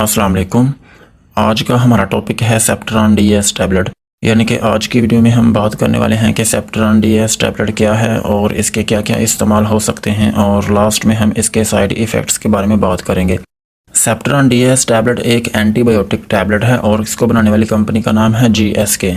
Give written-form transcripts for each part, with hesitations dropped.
अस्सलाम वालेकुम। आज का हमारा टॉपिक है सेप्ट्रान DS टैबलेट। यानी कि आज की वीडियो में हम बात करने वाले हैं कि सेप्ट्रान DS टैबलेट क्या है और इसके क्या क्या इस्तेमाल हो सकते हैं, और लास्ट में हम इसके साइड इफ़ेक्ट्स के बारे में बात करेंगे। सेप्ट्रान DS टैबलेट एक एंटीबायोटिक टैबलेट है और इसको बनाने वाली कंपनी का नाम है GSK,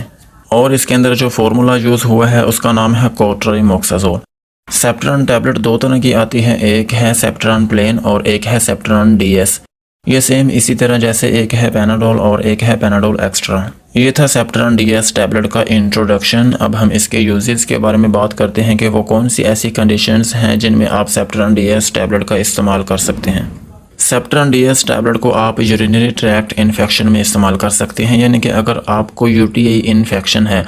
और इसके अंदर जो फार्मूला यूज़ हुआ है उसका नाम है कोट्रिमोक्साजोल। सेप्ट्रान टैबलेट दो तरह की आती है, एक है सेप्ट्रान प्लेन और एक है सेप्ट्रान DS। ये सेम इसी तरह जैसे एक है पैनाडोल और एक है पैनाडोल एक्स्ट्रा। ये था सेप्ट्रान DS टैबलेट का इंट्रोडक्शन। अब हम इसके यूजेस के बारे में बात करते हैं कि वो कौन सी ऐसी कंडीशंस हैं जिनमें आप सेप्ट्रान DS टैबलेट का इस्तेमाल कर सकते हैं। सेप्ट्रान DS टैबलेट को आप यूरिनरी ट्रैक्ट इन्फेक्शन में इस्तेमाल कर सकते हैं, यानी कि अगर आपको UTI इन्फेक्शन है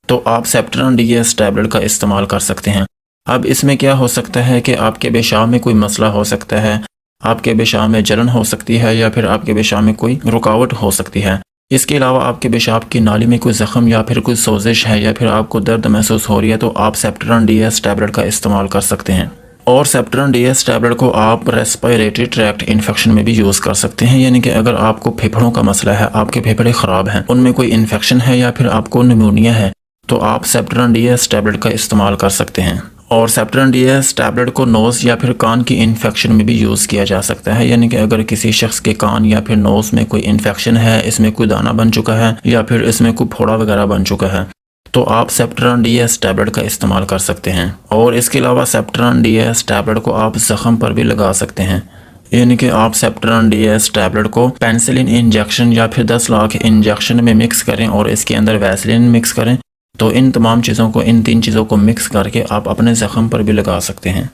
तो आप सेप्ट्रान DS टैबलेट का इस्तेमाल कर सकते हैं। अब इसमें क्या हो सकता है कि आपके पेशाब में कोई मसला हो सकता है, आपके पेशाब में जलन हो सकती है, या फिर आपके पेशाब में कोई रुकावट हो सकती है। इसके अलावा आपके पेशाब की नाली में कोई ज़ख़म या फिर कोई सोजिश है, या फिर आपको दर्द महसूस हो रही है, तो आप सेप्ट्रान DS टैबलेट का इस्तेमाल कर सकते हैं। और सेप्ट्रान DS टैबलेट को आप रेस्पिरेटरी ट्रैक्ट इन्फेक्शन में भी यूज़ कर सकते हैं, यानी कि अगर आपको फेफड़ों का मसला है, आपके फेफड़े ख़राब हैं, उनमें कोई इन्फेक्शन है या फिर आपको निमोनिया है, तो आप सेप्ट्रान DS टैबलेट का इस्तेमाल कर सकते हैं। और सेप्ट्रान DS टैबलेट को नोज़ या फिर कान की इन्फेक्शन में भी यूज़ किया जा सकता है, यानी कि अगर किसी शख्स के कान या फिर नोज़ में कोई इन्फेक्शन है, इसमें कोई दाना बन चुका है या फिर इसमें कोई फोड़ा वगैरह बन चुका है, तो आप सेप्ट्रान DS टैबलेट का इस्तेमाल कर सकते हैं। और इसके अलावा सेप्ट्रान DS टैबलेट को आप ज़ख़म पर भी लगा सकते हैं, यानी कि आप सेप्ट्रान DS टैबलेट को पेनिसिलिन इंजेक्शन या फिर 10 लाख इंजेक्शन में मिक्स करें और इसके अंदर वैसलीन मिक्स करें, तो इन तमाम चीज़ों को, इन 3 चीज़ों को मिक्स करके आप अपने ज़ख़म पर भी लगा सकते हैं।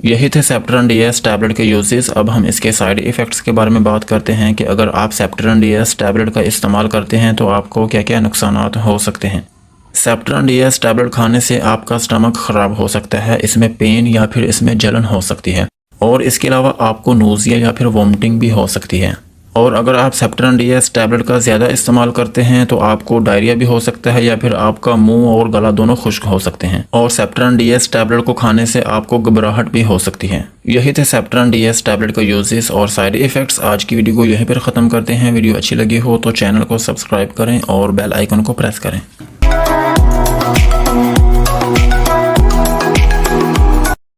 यही थे सेप्ट्रान DS टैबलेट के यूजेस। अब हम इसके साइड इफ़ेक्ट्स के बारे में बात करते हैं कि अगर आप सेप्ट्रान DS टैबलेट का इस्तेमाल करते हैं तो आपको क्या क्या नुकसानात हो सकते हैं। सेप्ट्रान DS टैबलेट खाने से आपका स्टमक ख़राब हो सकता है, इसमें पेन या फिर इसमें जलन हो सकती है, और इसके अलावा आपको नोज़िया या फिर वोमिटिंग भी हो सकती है। और अगर आप सेप्ट्रान DS टैबलेट का ज़्यादा इस्तेमाल करते हैं तो आपको डायरिया भी हो सकता है, या फिर आपका मुंह और गला दोनों खुश्क हो सकते हैं। और सेप्ट्रान DS टैबलेट को खाने से आपको घबराहट भी हो सकती है। यही थे सेप्ट्रान DS टैबलेट का यूजेस और साइड इफ़ेक्ट्स। आज की वीडियो को यहीं पर ख़त्म करते हैं। वीडियो अच्छी लगी हो तो चैनल को सब्सक्राइब करें और बेल आइकन को प्रेस करें।